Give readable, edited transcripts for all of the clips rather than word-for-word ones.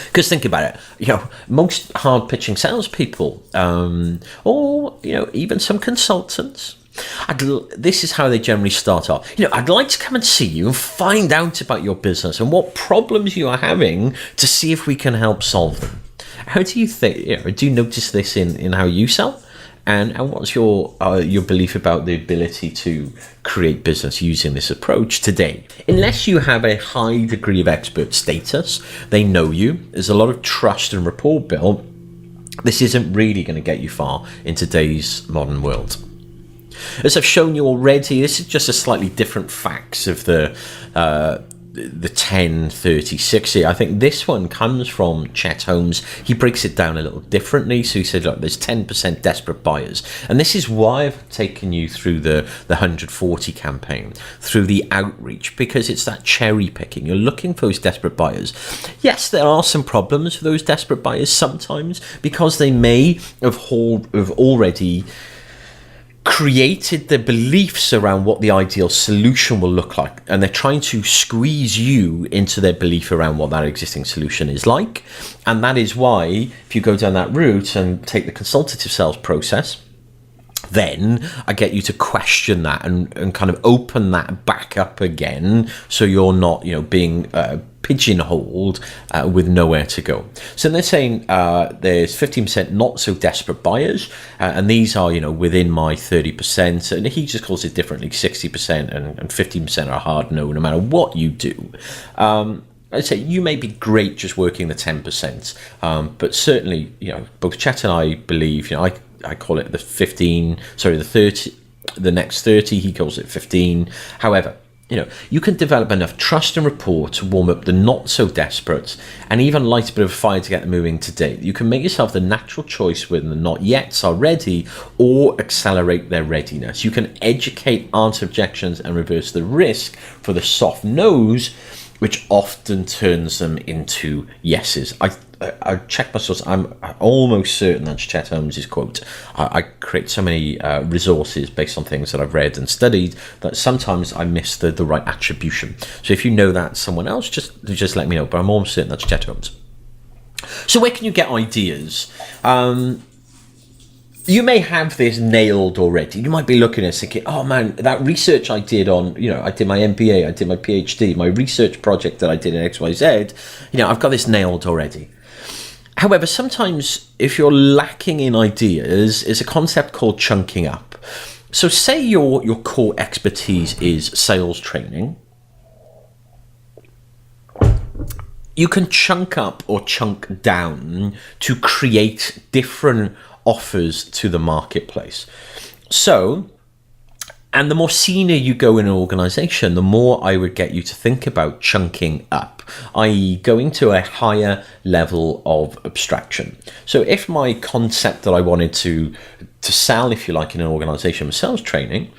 Because think about it, most hard pitching salespeople, or even some consultants, this is how they generally start off. I'd like to come and see you and find out about your business and what problems you are having to see if we can help solve them. How do you think? Do you notice this in how you sell? And what's your belief about the ability to create business using this approach today? Unless you have a high degree of expert status, they know you, there's a lot of trust and rapport built, this isn't really going to get you far in today's modern world. As I've shown you already, this is just a slightly different facts of the 10, 30, 60. I think this one comes from Chet Holmes. He breaks it down a little differently. So he said, look, there's 10% desperate buyers. And this is why I've taken you through the 140 campaign, through the outreach, because it's that cherry picking. You're looking for those desperate buyers. Yes, there are some problems for those desperate buyers sometimes, because they may have already created the beliefs around what the ideal solution will look like, and they're trying to squeeze you into their belief around what that existing solution is like. And that is why, if you go down that route and take the consultative sales process, then I get you to question that and kind of open that back up again, so you're not being pigeonholed with nowhere to go. So they're saying there's 15% not so desperate buyers, and these are within my 30%, and he just calls it differently, 60% and 15% are hard no matter what you do. I'd say you may be great just working the 10%, but certainly both Chet and I believe I call it the 30, the next 30, he calls it 15. However, you can develop enough trust and rapport to warm up the not so desperate and even light a bit of a fire to get them moving today. You can make yourself the natural choice when the not yets are ready, or accelerate their readiness. You can educate, answer objections, and reverse the risk for the soft no's, which often turns them into yeses. I checked my source. I'm almost certain that's Chet Holmes' quote. I create so many resources based on things that I've read and studied that sometimes I miss the right attribution. So if you know that someone else, just let me know. But I'm almost certain that's Chet Holmes. So where can you get ideas? You may have this nailed already. You might be looking at it thinking, oh man, that research I did on, I did my MBA, I did my PhD, my research project that I did in XYZ, I've got this nailed already. However, sometimes if you're lacking in ideas, there's a concept called chunking up. So say your core expertise is sales training. You can chunk up or chunk down to create different offers to the marketplace. So, and the more senior you go in an organization, the more I would get you to think about chunking up, i.e. going to a higher level of abstraction. So if my concept that I wanted to sell, if you like, in an organization was sales training,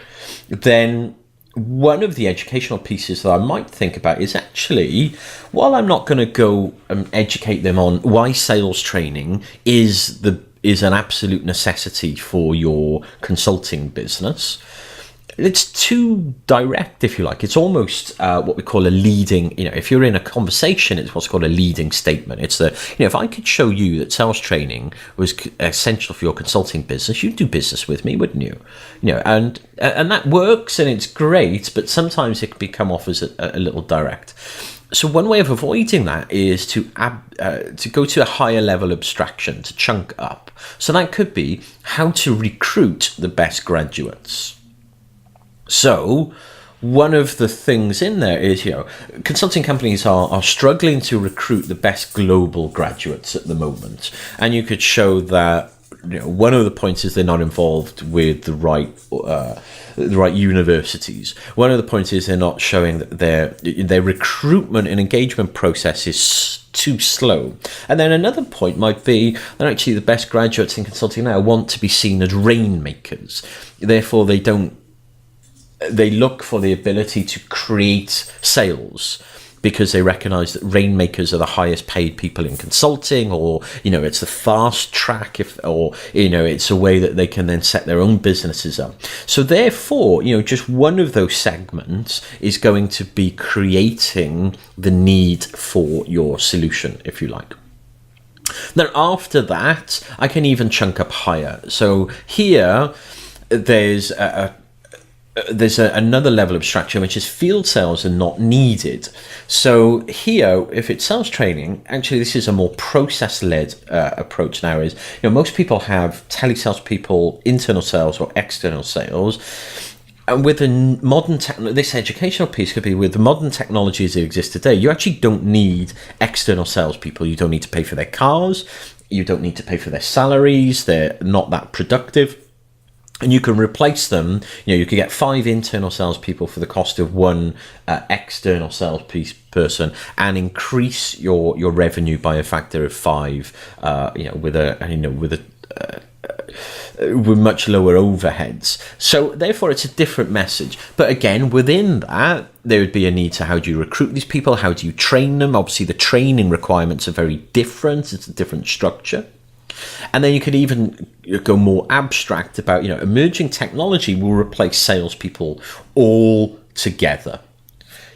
then one of the educational pieces that I might think about is actually, while I'm not going to go and educate them on why sales training is an absolute necessity for your consulting business, it's too direct, if you like. It's almost what we call a leading, if you're in a conversation, it's what's called a leading statement. It's if I could show you that sales training was essential for your consulting business, you'd do business with me, wouldn't you? And that works and it's great, but sometimes it can come off as a little direct. So one way of avoiding that is to go to a higher level abstraction, to chunk up. So that could be how to recruit the best graduates. So one of the things in there is, consulting companies are struggling to recruit the best global graduates at the moment. And you could show that, one of the points is they're not involved with the right universities. One of the points is they're not showing that their recruitment and engagement process is too slow. And then another point might be that actually the best graduates in consulting now want to be seen as rainmakers. Therefore, they look for the ability to create sales because they recognize that rainmakers are the highest paid people in consulting, or it's the fast track, it's a way that they can then set their own businesses up. So therefore, just one of those segments is going to be creating the need for your solution, if you like. Then after that, I can even chunk up higher. So here, there's another level of abstraction, which is field sales are not needed. So here, if it's sales training, actually this is a more process-led approach now. Is, most people have telesales people, internal sales or external sales. And with the this educational piece could be with the modern technologies that exist today, you actually don't need external salespeople. You don't need to pay for their cars. You don't need to pay for their salaries. They're not that productive. And you can replace them. You could get 5 internal salespeople for the cost of 1 external sales person, and increase your revenue by a factor of 5. With much lower overheads. So therefore it's a different message. But again, within that, there would be a need to, how do you recruit these people? How do you train them? Obviously the training requirements are very different. It's a different structure. And then you could even go more abstract about, emerging technology will replace salespeople altogether.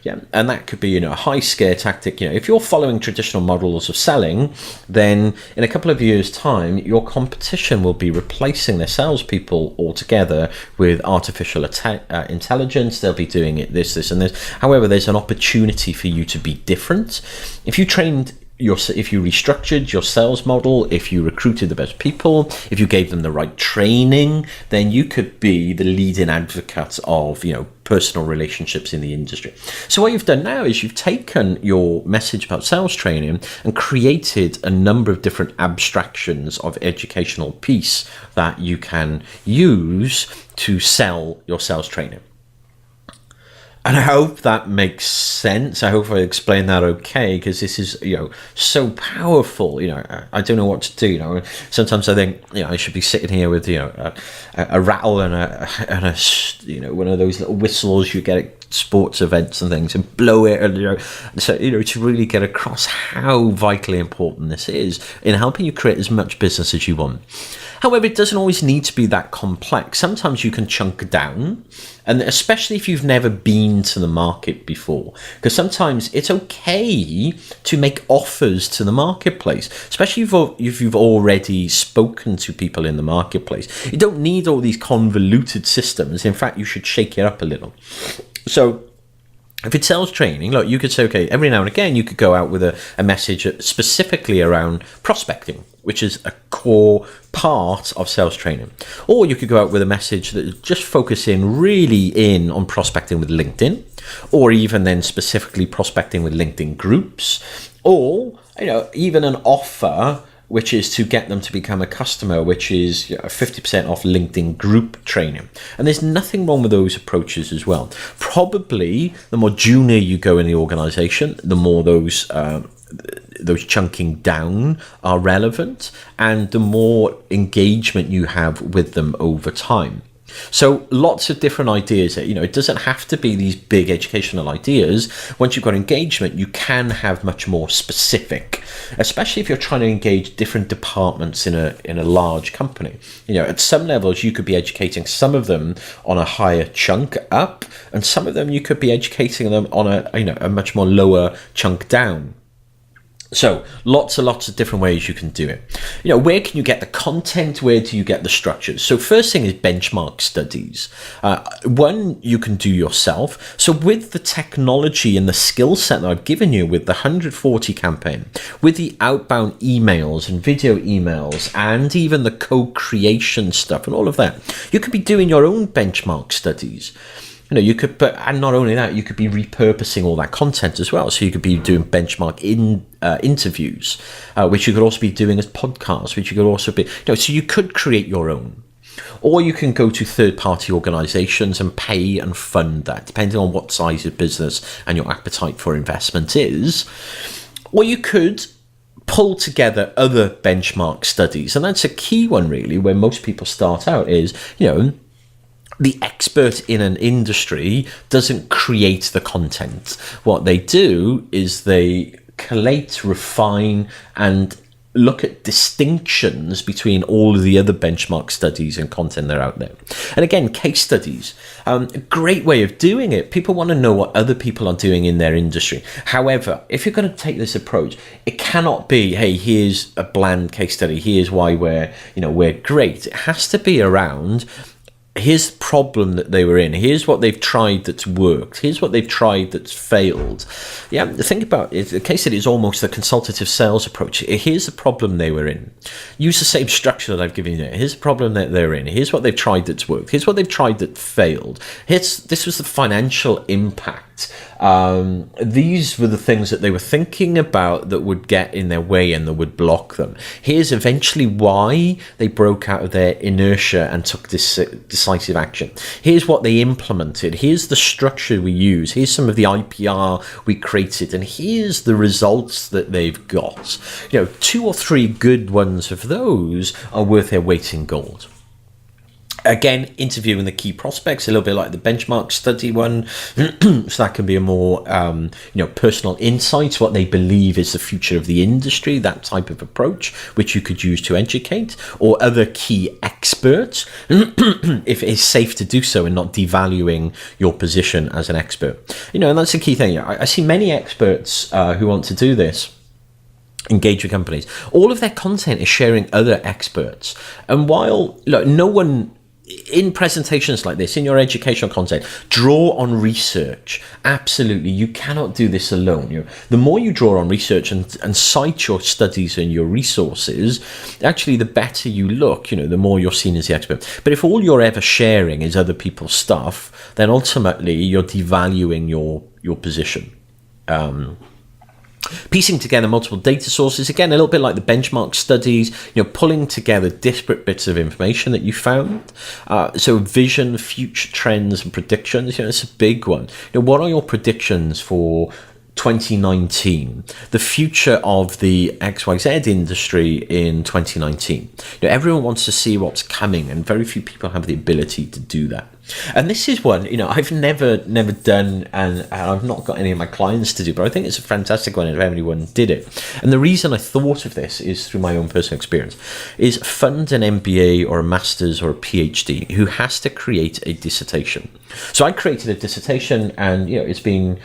Yeah, and that could be, a high scare tactic. If you're following traditional models of selling, then in a couple of years' time, your competition will be replacing their salespeople altogether with artificial intelligence. They'll be doing it this, and this. However, there's an opportunity for you to be different. If you restructured your sales model, if you recruited the best people, if you gave them the right training, then you could be the leading advocate of, personal relationships in the industry. So what you've done now is you've taken your message about sales training and created a number of different abstractions of educational piece that you can use to sell your sales training. And I hope that makes sense. I hope I explained that okay, because this is, so powerful. I don't know what to do. Sometimes I think, I should be sitting here with, a rattle and a one of those little whistles you get at sports events and things, and blow it, and so to really get across how vitally important this is in helping you create as much business as you want. However, it doesn't always need to be that complex. Sometimes you can chunk down, and especially if you've never been to the market before, because sometimes it's okay to make offers to the marketplace, especially if you've already spoken to people in the marketplace. You don't need all these convoluted systems. In fact, you should shake it up a little. So if it's sales training, look, you could say, okay, every now and again, you could go out with a message specifically around prospecting, which is a core part of sales training. Or you could go out with a message that just focusing really in on prospecting with LinkedIn, or even then specifically prospecting with LinkedIn groups, or, even an offer which is to get them to become a customer, which is 50% off LinkedIn group training. And there's nothing wrong with those approaches as well. Probably the more junior you go in the organization, the more those chunking down are relevant, and the more engagement you have with them over time. So lots of different ideas. It doesn't have to be these big educational ideas. Once you've got engagement, you can have much more specific, especially if you're trying to engage different departments in a large company. At some levels, you could be educating some of them on a higher chunk up, and some of them you could be educating them on a much more lower chunk down. So lots of different ways you can do it. Where can you get the content? Where do you get the structures? So first thing is benchmark studies. One you can do yourself. So with the technology and the skill set that I've given you with the 140 campaign, with the outbound emails and video emails, and even the co-creation stuff and all of that, you could be doing your own benchmark studies. You could, and not only that, you could be repurposing all that content as well. So you could be doing benchmark interviews, which you could also be doing as podcasts, which you could also be, so you could create your own. Or you can go to third-party organizations and pay and fund that, depending on what size of business and your appetite for investment is. Or you could pull together other benchmark studies. And that's a key one, really, where most people start out is, the expert in an industry doesn't create the content. What they do is they collate, refine, and look at distinctions between all of the other benchmark studies and content that are out there. And again, case studies, a great way of doing it. People want to know what other people are doing in their industry. However, if you're going to take this approach, it cannot be, hey, here's a bland case study, here's why we're great. It has to be around, here's the problem that they were in. Here's what they've tried that's worked. Here's what they've tried that's failed. Yeah, think about it. The case study is almost the consultative sales approach. Here's the problem they were in. Use the same structure that I've given you. Here's the problem that they're in. Here's what they've tried that's worked. Here's what they've tried that failed. This was the financial impact. These were the things that they were thinking about that would get in their way and that would block them. Here's eventually why they broke out of their inertia and took this decisive action. Here's what they implemented. Here's the structure we use. Here's some of the IPR we created, and here's the results that they've got. 2 or 3 good ones of those are worth their weight in gold. Again, interviewing the key prospects, a little bit like the benchmark study one. So that can be a more, personal insight, what they believe is the future of the industry, that type of approach, which you could use to educate, or other key experts, if it is safe to do so and not devaluing your position as an expert. And that's the key thing. I see many experts who want to do this, engage with companies. All of their content is sharing other experts. And while no one, in presentations like this, in your educational content, draw on research. Absolutely, you cannot do this alone. The more you draw on research and cite your studies and your resources, actually the better you look, the more you're seen as the expert. But if all you're ever sharing is other people's stuff, then ultimately you're devaluing your position. Piecing together multiple data sources, again, a little bit like the benchmark studies, pulling together disparate bits of information that you found. So vision, future trends and predictions, it's a big one. What are your predictions for 2019, the future of the XYZ industry in 2019? Everyone wants to see what's coming, and very few people have the ability to do that. And this is one, I've never done, and I've not got any of my clients to do, but I think it's a fantastic one if anyone did it. And the reason I thought of this is through my own personal experience, is fund an MBA or a master's or a PhD who has to create a dissertation. So I created a dissertation, and it's been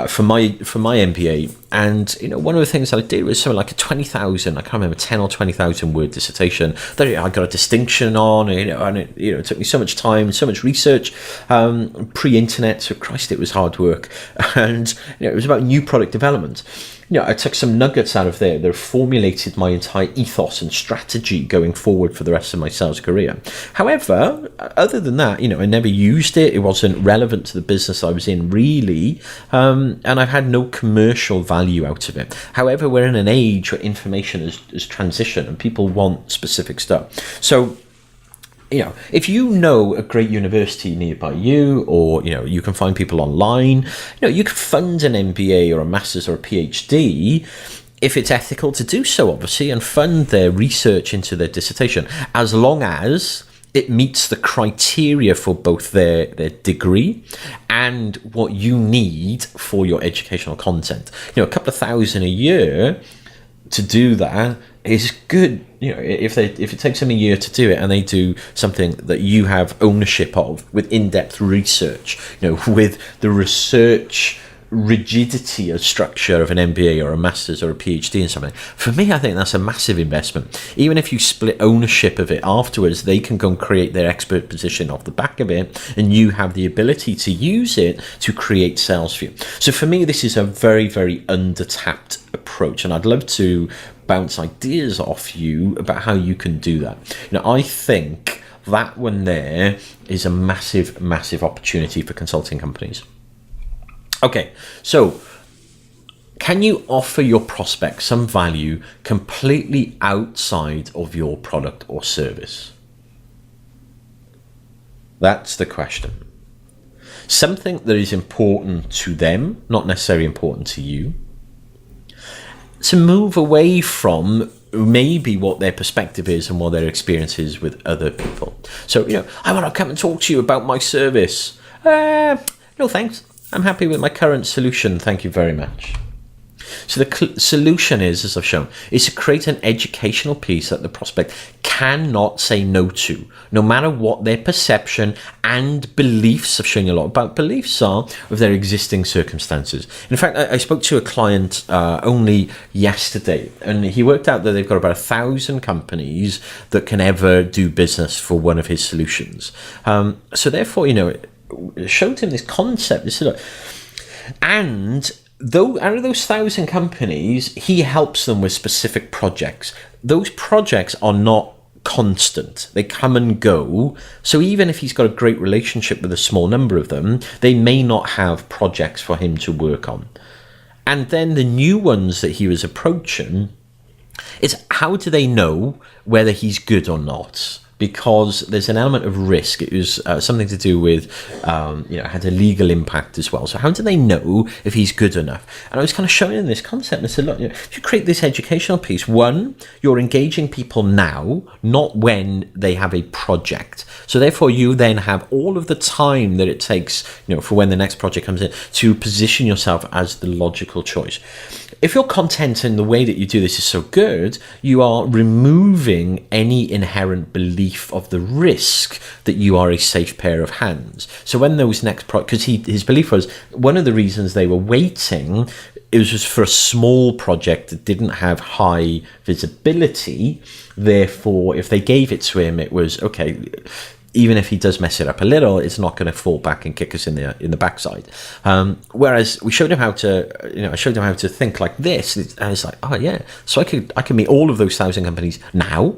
for my MBA, and one of the things that I did was something like a 20,000, I can't remember, 10 or 20,000 word dissertation that I got a distinction on, and it took me so much time, so much research, pre-internet, so Christ, it was hard work, and it was about new product development. I took some nuggets out of there that formulated my entire ethos and strategy going forward for the rest of my sales career. However, other than that, I never used it. It wasn't relevant to the business I was in, really, and I've had no commercial value out of it. However, we're in an age where information has transitioned and people want specific stuff. So, if you know a great university nearby you, or, you can find people online, you can fund an MBA or a master's or a PhD, if it's ethical to do so, obviously, and fund their research into their dissertation, as long as it meets the criteria for both their degree and what you need for your educational content. A couple of thousand a year to do that is good. If it takes them a year to do it, and they do something that you have ownership of with in-depth research, with the research rigidity of structure of an MBA or a master's or a PhD in something, for me, I think that's a massive investment. Even if you split ownership of it afterwards, they can go and create their expert position off the back of it, and you have the ability to use it to create sales for you. So for me, this is a very, very under-tapped approach, and I'd love to bounce ideas off you about how you can do that. I think that one there is a massive, massive opportunity for consulting companies. Okay, so can you offer your prospects some value completely outside of your product or service? That's the question. Something that is important to them, not necessarily important to you. To move away from maybe what their perspective is and what their experience is with other people. So, I want to come and talk to you about my service. No, thanks. I'm happy with my current solution. Thank you very much. So the solution is, as I've shown, is to create an educational piece that the prospect cannot say no to, no matter what their perception and beliefs. I've shown you a lot about beliefs are of their existing circumstances. In fact, I spoke to a client only yesterday, and he worked out that they've got about 1,000 companies that can ever do business for one of his solutions. So therefore, it showed him this concept. And though out of those 1,000 companies, he helps them with specific projects. Those projects are not constant. They come and go. So even if he's got a great relationship with a small number of them, they may not have projects for him to work on. And then the new ones that he was approaching is, how do they know whether he's good or not? Because there's an element of risk. It was something to do with, had a legal impact as well. So how do they know if he's good enough? And I was kind of showing them this concept, and I said, look, if you create this educational piece, one, you're engaging people now, not when they have a project. So therefore, you then have all of the time that it takes, for when the next project comes in, to position yourself as the logical choice. If your content and the way that you do this is so good, you are removing any inherent belief of the risk that you are a safe pair of hands. So when those next because his belief was, one of the reasons they were waiting, it was just for a small project that didn't have high visibility. Therefore, if they gave it to him, it was okay. Even if he does mess it up a little, it's not going to fall back and kick us in the backside. Whereas we showed him how to, I showed him how to think like this, and it's like, oh yeah, so I can meet all of those 1,000 companies now,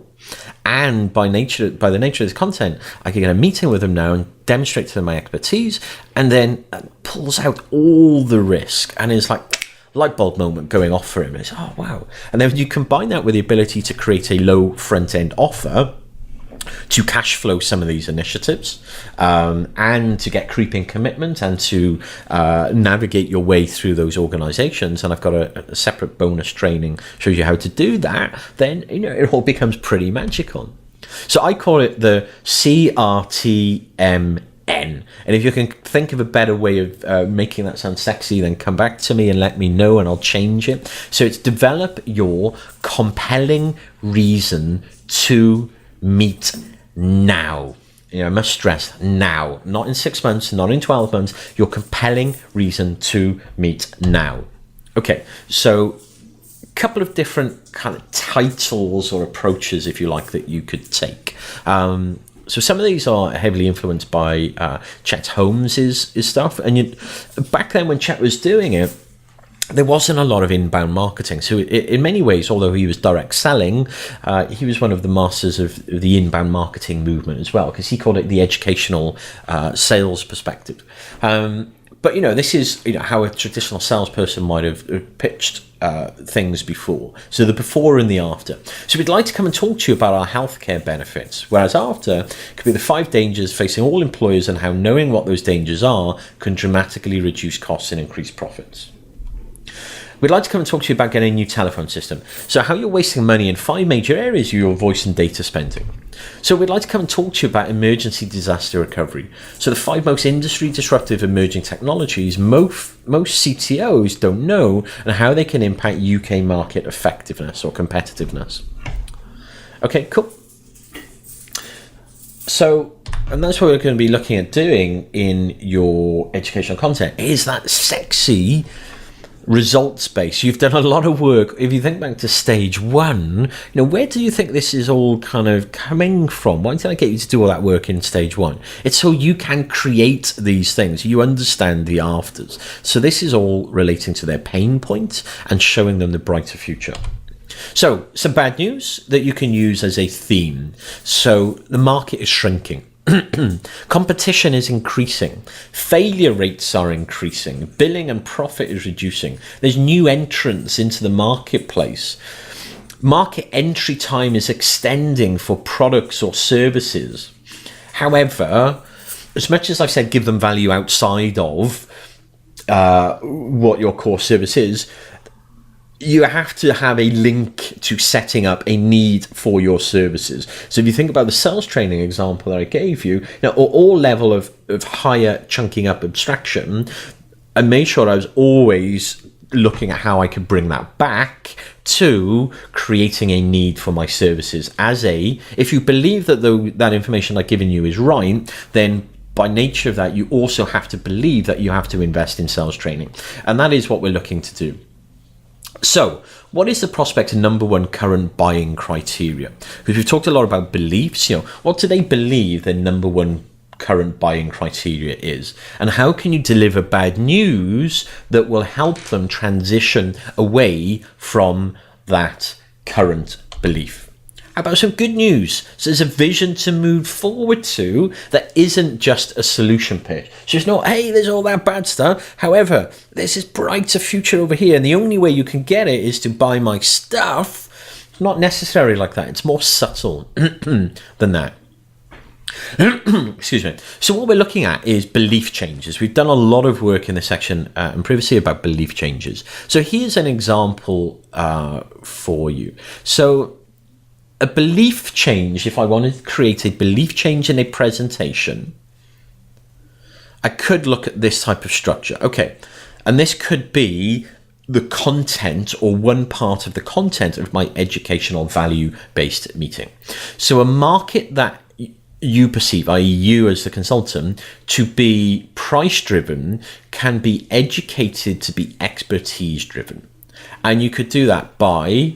and by the nature of this content, I can get a meeting with them now and demonstrate to them my expertise, and then pulls out all the risk, and it's like light bulb moment going off for him. It's, oh wow, and then you combine that with the ability to create a low front end offer to cash flow some of these initiatives, and to get creeping commitment, and to navigate your way through those organizations. And I've got a separate bonus training shows you how to do that. Then it all becomes pretty magical. So I call it the CRTMN. And if you can think of a better way of making that sound sexy, then come back to me and let me know, and I'll change it. So it's develop your compelling reason to meet now. I must stress now, not in 6 months, not in 12 months, your compelling reason to meet now. Okay, so a couple of different kind of titles or approaches, if you like, that you could take. So some of these are heavily influenced by Chet Holmes's stuff. And back then when Chet was doing it, there wasn't a lot of inbound marketing. So in many ways, although he was direct selling, he was one of the masters of the inbound marketing movement as well, because he called it the educational sales perspective. But this is how a traditional salesperson might have pitched things before. So the before and the after. So we'd like to come and talk to you about our healthcare benefits, whereas after could be the 5 dangers facing all employers and how knowing what those dangers are can dramatically reduce costs and increase profits. We'd like to come and talk to you about getting a new telephone system. So how you're wasting money in 5 major areas of your voice and data spending. So we'd like to come and talk to you about emergency disaster recovery. So the 5 most industry disruptive emerging technologies most CTOs don't know, and how they can impact UK market effectiveness or competitiveness. Okay, cool. So, and that's what we're going to be looking at doing in your educational content, is that sexy results base. You've done a lot of work. If you think back to stage 1, where do you think this is all kind of coming from? Why did I get you to do all that work in stage 1? It's so you can create these things. You understand the afters. So this is all relating to their pain points and showing them the brighter future. So some bad news that you can use as a theme. So the market is shrinking. Competition is increasing. Failure rates are increasing. Billing and profit is reducing. There's new entrants into the marketplace. Market entry time is extending for products or services. However, as much as I've said give them value outside of what your core service is, you have to have a link to setting up a need for your services. So if you think about the sales training example that I gave you, all level of higher chunking up abstraction, I made sure I was always looking at how I could bring that back to creating a need for my services. If you believe that that information I've given you is right, then by nature of that, you also have to believe that you have to invest in sales training. And that is what we're looking to do. So what is the prospect's number one current buying criteria? Because we've talked a lot about beliefs. What do they believe their number one current buying criteria is, and how can you deliver bad news that will help them transition away from that current belief? How about some good news? So there's a vision to move forward to that isn't just a solution pitch. So it's not, hey, there's all that bad stuff. However, there's this brighter future over here, and the only way you can get it is to buy my stuff. It's not necessarily like that. It's more subtle than that. Excuse me. So what we're looking at is belief changes. We've done a lot of work in this section and previously about belief changes. So here's an example for you. So a belief change, if I wanted to create a belief change in a presentation, I could look at this type of structure. Okay, and this could be the content or one part of the content of my educational value-based meeting. So a market that you perceive, i.e. you as the consultant, to be price-driven can be educated to be expertise-driven. And you could do that by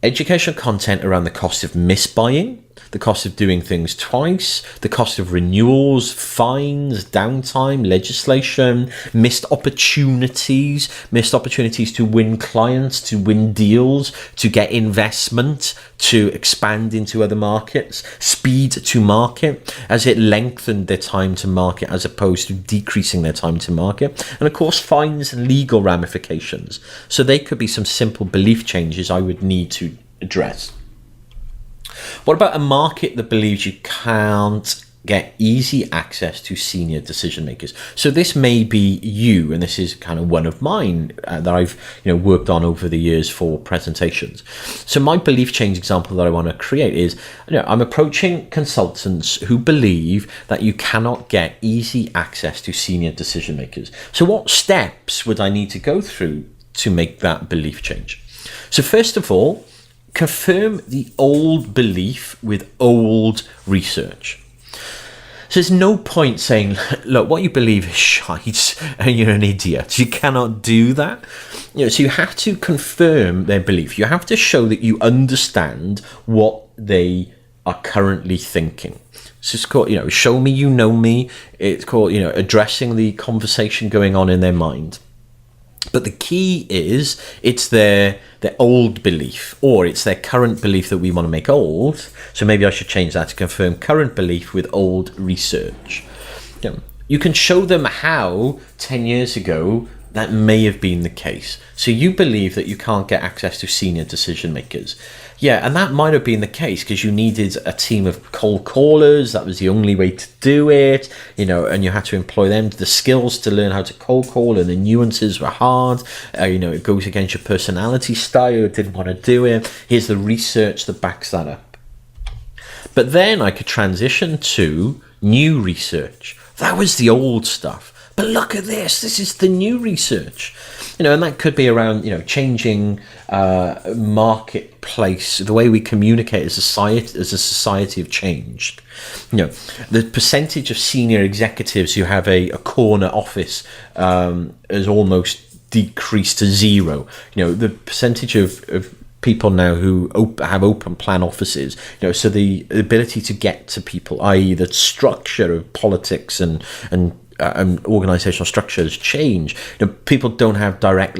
educational content around the cost of misbuying, the cost of doing things twice, the cost of renewals, fines, downtime, legislation, missed opportunities to win clients, to win deals, to get investment, to expand into other markets, speed to market, as it lengthened their time to market as opposed to decreasing their time to market. And of course, fines and legal ramifications. So they could be some simple belief changes I would need to address. What about a market that believes you can't get easy access to senior decision makers? So this may be you, and this is kind of one of mine that I've worked on over the years for presentations. So my belief change example that I want to create is, I'm approaching consultants who believe that you cannot get easy access to senior decision makers. So what steps would I need to go through to make that belief change? So first of all, confirm the old belief with old research. So there's no point saying, look, what you believe is shite and you're an idiot. You cannot do that. So you have to confirm their belief. You have to show that you understand what they are currently thinking. So it's called, show me you know me. It's called, addressing the conversation going on in their mind. But the key is it's their old belief, or it's their current belief that we want to make old. So maybe I should change that to confirm current belief with old research. You can show them how 10 years ago that may have been the case. So you believe that you can't get access to senior decision makers. Yeah, and that might have been the case because you needed a team of cold callers. That was the only way to do it, and you had to employ them, the skills to learn how to cold call, and the nuances were hard. It goes against your personality style. You didn't want to do it. Here's the research that backs that up. But then I could transition to new research. That was the old stuff. But look at this. This is the new research. And that could be around, changing marketplace, the way we communicate as a society have changed. The percentage of senior executives who have a corner office has almost decreased to zero. The percentage of people now who have open plan offices, so the ability to get to people, i.e. the structure of politics and organizational structure has changed. People don't have direct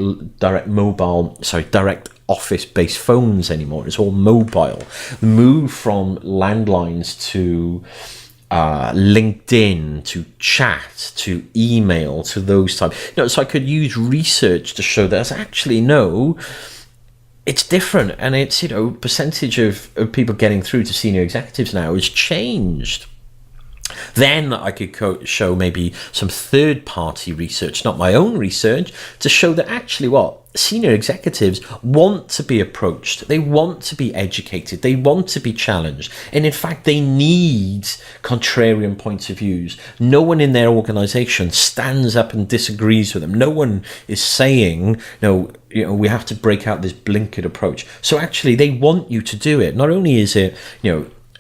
office-based phones anymore. It's all mobile. The move from landlines to LinkedIn, to chat, to email, to those types. So I could use research to show that actually no, it's different, and it's percentage of people getting through to senior executives now has changed. Then I could show maybe some third-party research, not my own research, to show that actually senior executives want to be approached. They want to be educated. They want to be challenged. And in fact, they need contrarian points of views. No one in their organization stands up and disagrees with them. No one is saying, we have to break out this blinkered approach. So actually, they want you to do it. Not only is it,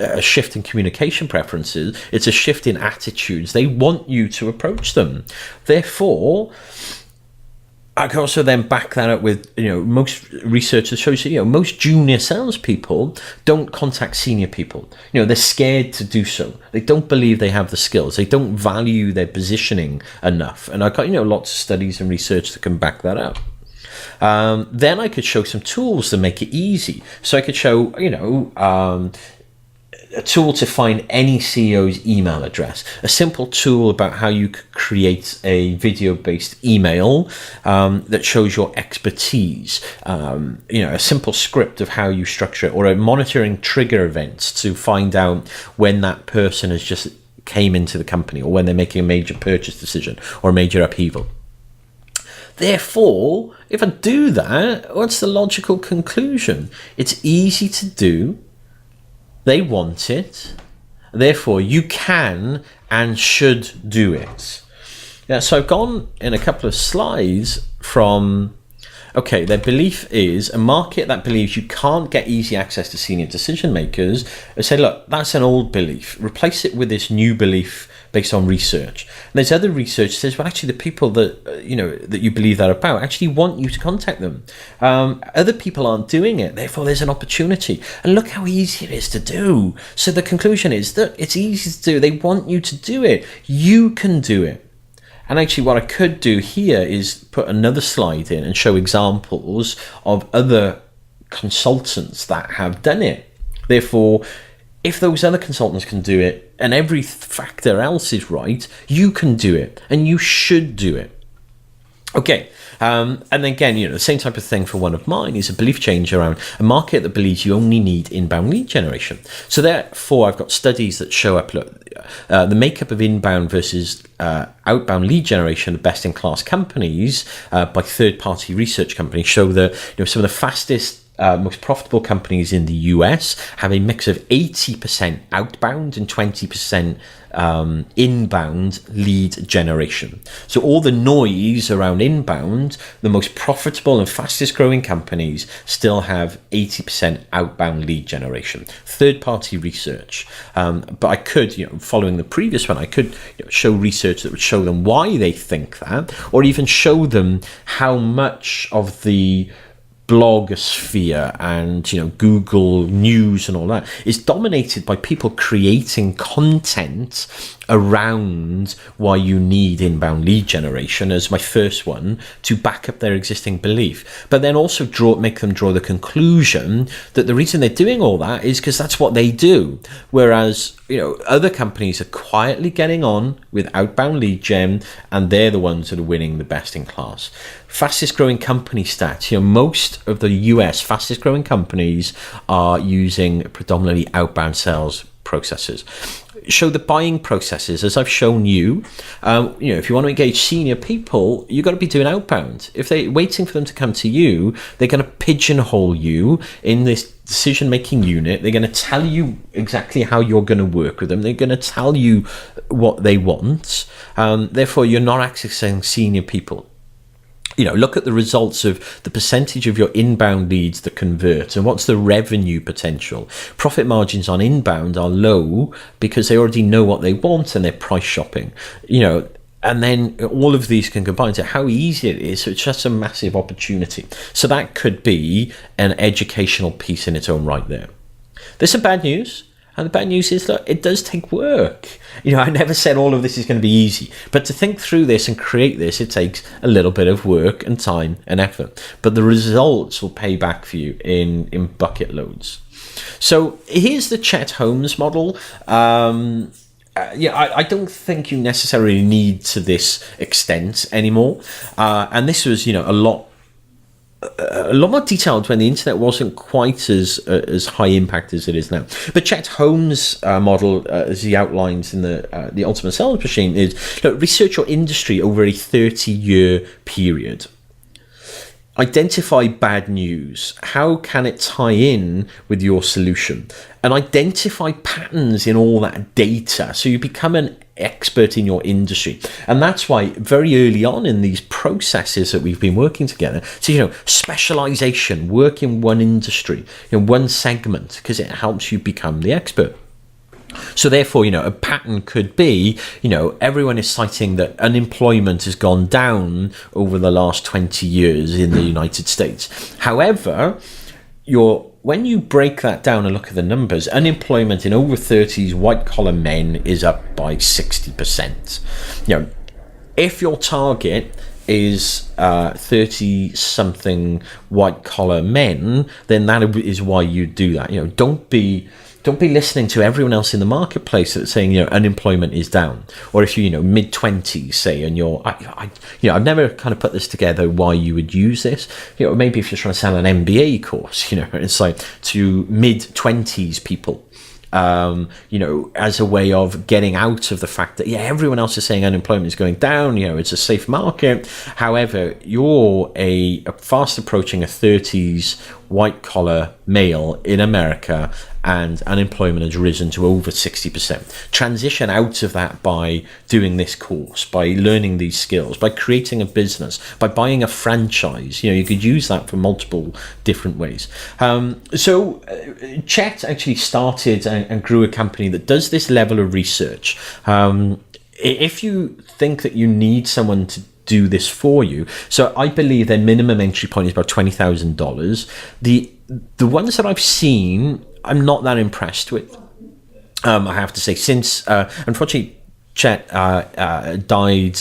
a shift in communication preferences, it's a shift in attitudes. They want you to approach them. Therefore, I can also then back that up with, most research that shows that, most junior salespeople don't contact senior people. They're scared to do so. They don't believe they have the skills. They don't value their positioning enough. And I've got, lots of studies and research that can back that up. Then I could show some tools to make it easy. So I could show, a tool to find any CEO's email address, a simple tool about how you could create a video-based email that shows your expertise, a simple script of how you structure it, or a monitoring trigger events to find out when that person has just came into the company or when they're making a major purchase decision or a major upheaval. Therefore, if I do that, what's the logical conclusion? It's easy to do. They want it, therefore you can and should do it. Yeah, so I've gone in a couple of slides from, their belief is a market that believes you can't get easy access to senior decision makers. I say, look, that's an old belief. Replace it with this new belief based on research. And there's other research that says, well, actually the people that, that you believe that about actually want you to contact them. Other people aren't doing it. Therefore, there's an opportunity. And look how easy it is to do. So the conclusion is that it's easy to do. They want you to do it. You can do it. And actually what I could do here is put another slide in and show examples of other consultants that have done it. Therefore, if those other consultants can do it and every factor else is right, you can do it and you should do it. Okay, and again, the same type of thing for one of mine is a belief change around a market that believes you only need inbound lead generation. So therefore, I've got studies that show up, the makeup of inbound versus outbound lead generation of best-in-class companies by third-party research companies show that some of the fastest most profitable companies in the US have a mix of 80% outbound and 20% inbound lead generation. So all the noise around inbound, the most profitable and fastest growing companies still have 80% outbound lead generation. Third-party research. But I could, following the previous one, I could show research that would show them why they think that, or even show them how much of the blogosphere and Google News and all that is dominated by people creating content around why you need inbound lead generation as my first one to back up their existing belief, but then also make them draw the conclusion that the reason they're doing all that is because that's what they do, whereas other companies are quietly getting on with outbound lead gen and they're the ones that are winning the best in class. Fastest growing company stats, most of the US fastest growing companies are using predominantly outbound sales processes. Show the buying processes, as I've shown you. If you want to engage senior people, you've got to be doing outbound. If they're waiting for them to come to you, they're going to pigeonhole you in this decision-making unit. They're going to tell you exactly how you're going to work with them. They're going to tell you what they want. Therefore, you're not accessing senior people. Look at the results of the percentage of your inbound leads that convert and what's the revenue potential. Profit margins on inbound are low because they already know what they want and they're price shopping, and then all of these can combine to how easy it is. So it's just a massive opportunity. So that could be an educational piece in its own right there. There's some bad news. And the bad news is that it does take work. I never said all of this is going to be easy, but to think through this and create this, it takes a little bit of work and time and effort. But the results will pay back for you in bucket loads. So here's the Chet Holmes model. I don't think you necessarily need to this extent anymore. And this was, a lot a lot more detailed when the internet wasn't quite as high impact as it is now. But Chet Holmes' model, as he outlines in the Ultimate Sales Machine, is research your industry over a 30-year period. Identify bad news. How can it tie in with your solution? And identify patterns in all that data so you become an expert in your industry. And that's why very early on in these processes that we've been working together, so specialization, work in one industry, one segment, because it helps you become the expert. So therefore, a pattern could be, everyone is citing that unemployment has gone down over the last 20 years in the United States. However, when you break that down and look at the numbers, unemployment in over 30s white-collar men is up by 60%. If your target is 30-something white-collar men, then that is why you do that. Don't be listening to everyone else in the marketplace that's saying, unemployment is down. Or if you're, mid-20s, say, and I've never kind of put this together why you would use this. Maybe if you're trying to sell an MBA course, it's like to mid-20s people. As a way of getting out of the fact that, everyone else is saying unemployment is going down, it's a safe market. However, you're fast approaching a 30s white-collar male in America, and unemployment has risen to over 60%. Transition out of that by doing this course, by learning these skills, by creating a business, by buying a franchise. You could use that for multiple different ways. So Chet actually started and grew a company that does this level of research. If you think that you need someone to do this for you, so I believe their minimum entry point is about $20,000. The ones that I've seen, I'm not that impressed with. I have to say, since unfortunately Chet died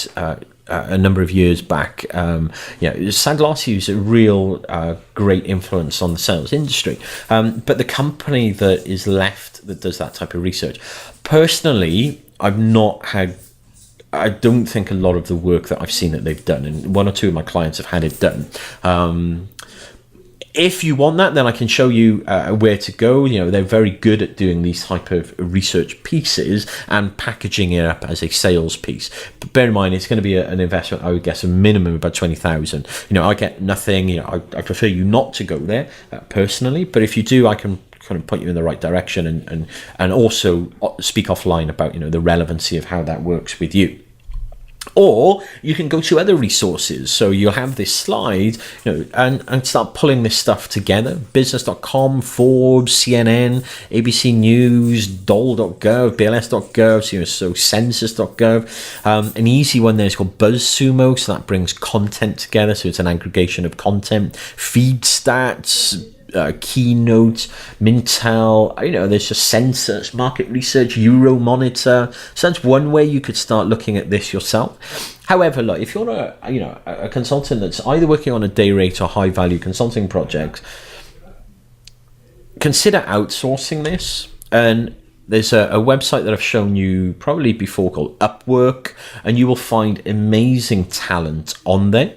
a number of years back. Sad loss. He was a real great influence on the sales industry. But the company that is left that does that type of research, personally, I don't think a lot of the work that I've seen that they've done, and one or two of my clients have had it done. If you want that, then I can show you where to go. They're very good at doing these type of research pieces and packaging it up as a sales piece. But bear in mind, it's going to be an investment, I would guess, a minimum about 20,000. I get nothing. I prefer you not to go there personally. But if you do, I can kind of point you in the right direction and also speak offline about the relevancy of how that works with you. Or you can go to other resources. So you'll have this slide, and start pulling this stuff together. Business.com, Forbes, CNN, ABC News, dole.gov, bls.gov, so census.gov. An easy one there is called BuzzSumo, so that brings content together. So it's an aggregation of content. FeedStats, Keynote, Mintel, there's just Census, Market Research, Euromonitor. So that's one way you could start looking at this yourself. However, look, if you're a consultant that's either working on a day rate or high value consulting projects, consider outsourcing this. And there's a website that I've shown you probably before called Upwork, and you will find amazing talent on there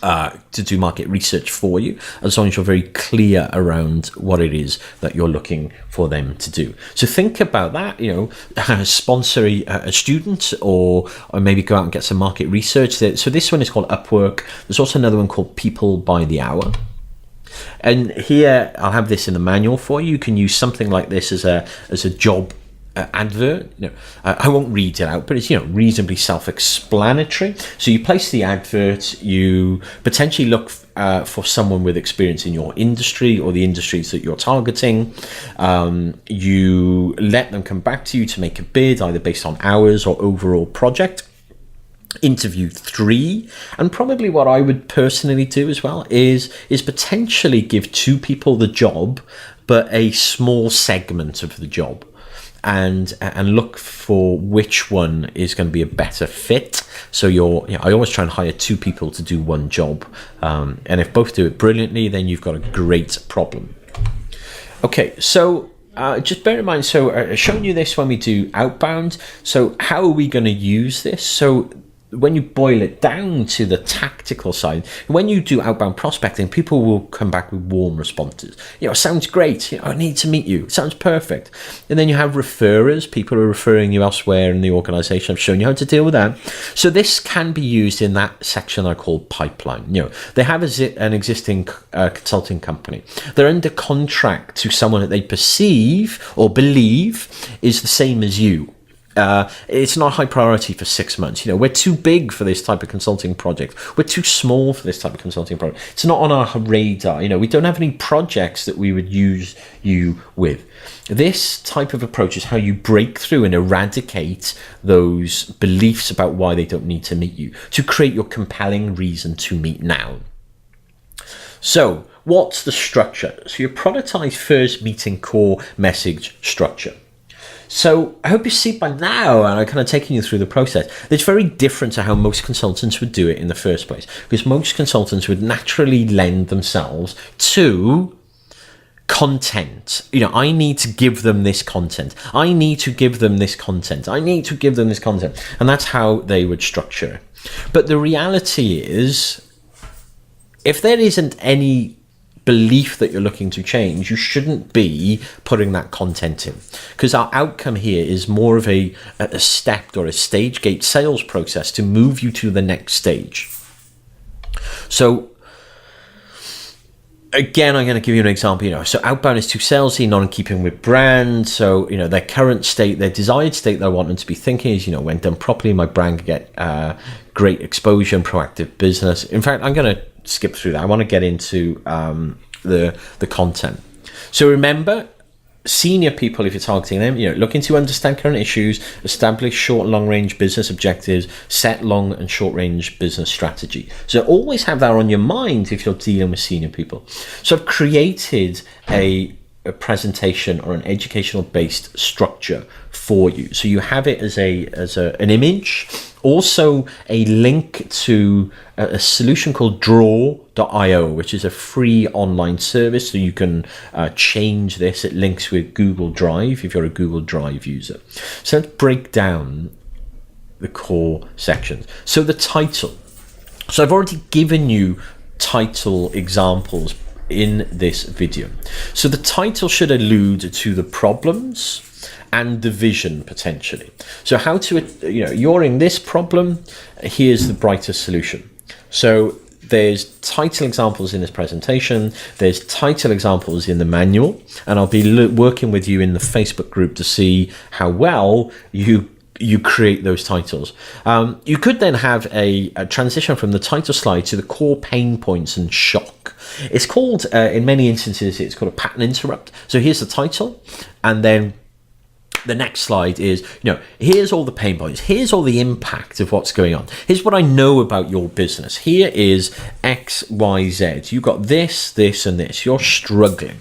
to do market research for you, as long as you're very clear around what it is that you're looking for them to do. So think about that, sponsor a student or maybe go out and get some market research. So this one is called Upwork. There's also another one called People by the Hour. And here I'll have this in the manual for you. You can use something like this as a job advert. I won't read it out, but it's reasonably self-explanatory. So you place the advert, you potentially look for someone with experience in your industry or the industries that you're targeting. You let them come back to you to make a bid, either based on hours or overall project. Interview 3, and probably what I would personally do as well is potentially give 2 people the job, but a small segment of the job. And look for which one is going to be a better fit. So I always try and hire 2 people to do one job, and if both do it brilliantly, then you've got a great problem. Okay, so just bear in mind, so I've shown you this when we do outbound. So how are we going to use this? So when you boil it down to the tactical side, when you do outbound prospecting, people will come back with warm responses. Sounds great. I need to meet you. Sounds perfect. And then you have referrers. People are referring you elsewhere in the organization. I've shown you how to deal with that. So this can be used in that section I call pipeline. They have an existing consulting company. They're under contract to someone that they perceive or believe is the same as you. It's not high priority for 6 months. We're too big for this type of consulting project. We're too small for this type of consulting project. It's not on our radar. We don't have any projects that we would use you with. This type of approach is how you break through and eradicate those beliefs about why they don't need to meet you, to create your compelling reason to meet now. So what's the structure? So your productized first meeting core message structure. So I hope you see by now, and I'm kind of taking you through the process, it's very different to how most consultants would do it in the first place, because most consultants would naturally lend themselves to content. I need to give them this content. I need to give them this content. I need to give them this content. And that's how they would structure it. But the reality is, if there isn't any belief that you're looking to change, you shouldn't be putting that content in, because our outcome here is more of a stepped or a stage gate sales process to move you to the next stage. So again, I'm going to give you an example. So outbound is too salesy, not in keeping with brand. So their current state, their desired state that I want them to be thinking is, when done properly, my brand can get great exposure and proactive business. In fact, I'm going to skip through that. I want to get into the content. So remember, senior people, if you're targeting them, looking to understand current issues, establish short and long range business objectives, set long and short range business strategy. So always have that on your mind if you're dealing with senior people. So I've created a presentation or an educational based structure for you. So you have it as an image, also a link to a solution called draw.io, which is a free online service. So you can change this. It links with Google Drive if you're a Google Drive user. So let's break down the core sections. So the title. So I've already given you title examples in this video. So the title should allude to the problems and the vision potentially. So how to, you're in this problem, here's the brighter solution. So there's title examples in this presentation, there's title examples in the manual, and I'll be working with you in the Facebook group to see how well you create those titles. You could then have a transition from the title slide to the core pain points and shock. It's called, in many instances, it's called a pattern interrupt. So here's the title, and then the next slide is, here's all the pain points. Here's all the impact of what's going on. Here's what I know about your business. Here is X, Y, Z. You got this, this, and this. You're struggling.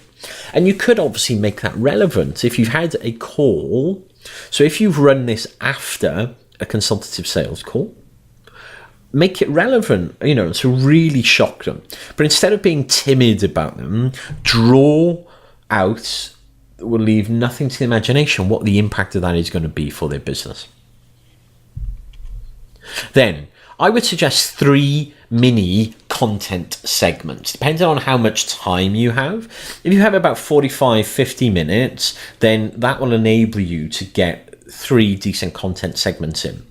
And you could obviously make that relevant if you've had a call. So if you've run this after a consultative sales call, make it relevant, to really shock them. But instead of being timid about them, draw out, will leave nothing to the imagination what the impact of that is going to be for their business. Then I would suggest 3 mini content segments, depending on how much time you have. If you have about 45-50 minutes, then that will enable you to get 3 decent content segments in.